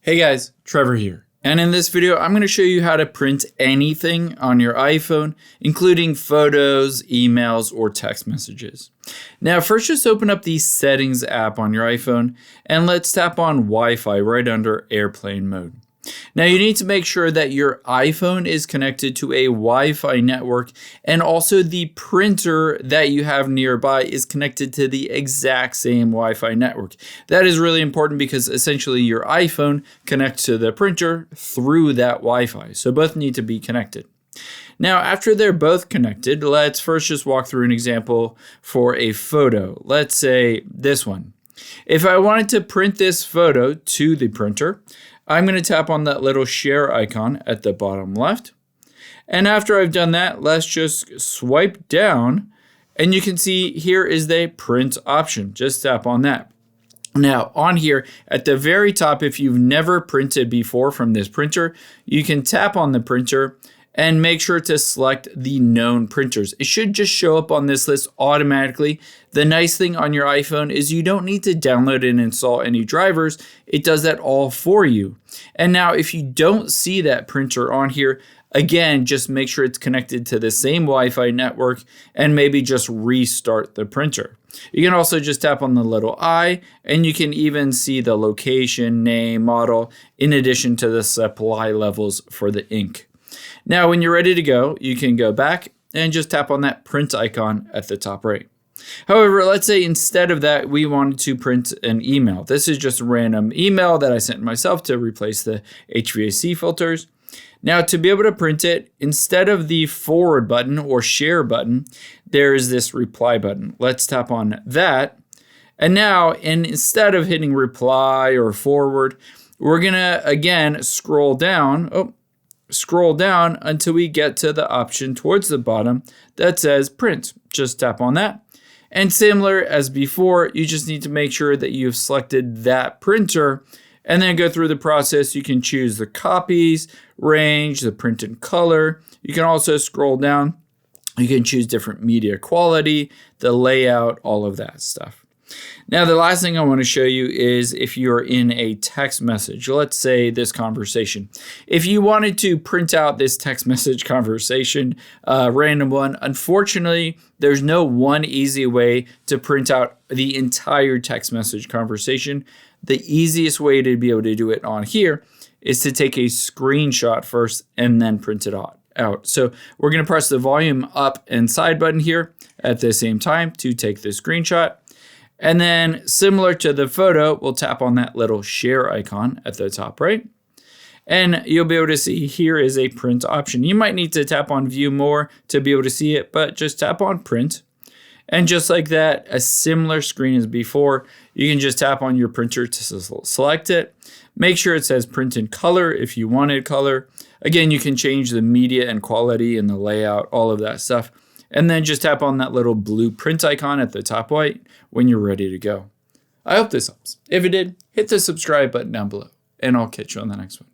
Hey guys, Trevor here. And in this video, I'm going to show you how to print anything on your iPhone, including photos, emails, or text messages. Now, first just open up the Settings app on your iPhone, and let's tap on Wi-Fi right under airplane mode. Now, you need to make sure that your iPhone is connected to a Wi-Fi network, and also the printer that you have nearby is connected to the exact same Wi-Fi network. That is really important because essentially your iPhone connects to the printer through that Wi-Fi. So both need to be connected. Now, after they're both connected, let's first just walk through an example for a photo. Let's say this one. If I wanted to print this photo to the printer, I'm going to tap on that little share icon at the bottom left. And after I've done that, let's just swipe down and you can see here is the print option. Just tap on that. Now on here at the very top, if you've never printed before from this printer, you can tap on the printer and make sure to select the known printers. It should just show up on this list automatically. The nice thing on your iPhone is you don't need to download and install any drivers. It does that all for you. And now if you don't see that printer on here, again, just make sure it's connected to the same Wi-Fi network and maybe just restart the printer. You can also just tap on the little eye and you can even see the location, name, model, in addition to the supply levels for the ink. Now, when you're ready to go, you can go back and just tap on that print icon at the top right. However, let's say instead of that, we wanted to print an email. This is just a random email that I sent myself to replace the HVAC filters. Now, to be able to print it, instead of the forward button or share button, there is this reply button. Let's tap on that. And now, instead of hitting reply or forward, we're going to, again, scroll down until we get to the option towards the bottom that says print. Just tap on that. And similar as before, you just need to make sure that you've selected that printer and then go through the process. You can choose the copies, range, the print and color. You can also scroll down. You can choose different media quality, the layout, all of that stuff. Now, the last thing I want to show you is if you're in a text message, let's say this conversation. If you wanted to print out this text message conversation, random one, unfortunately, there's no one easy way to print out the entire text message conversation. The easiest way to be able to do it on here is to take a screenshot first and then print it out. So we're going to press the volume up and side button here at the same time to take the screenshot. And then similar to the photo, we'll tap on that little share icon at the top right. And you'll be able to see here is a print option. You might need to tap on view more to be able to see it, but just tap on print. And just like that, a similar screen as before, you can just tap on your printer to select it. Make sure it says print in color if you wanted color. Again, you can change the media and quality and the layout, all of that stuff. And then just tap on that little blue print icon at the top right when you're ready to go. I hope this helps. If it did, hit the subscribe button down below, and I'll catch you on the next one.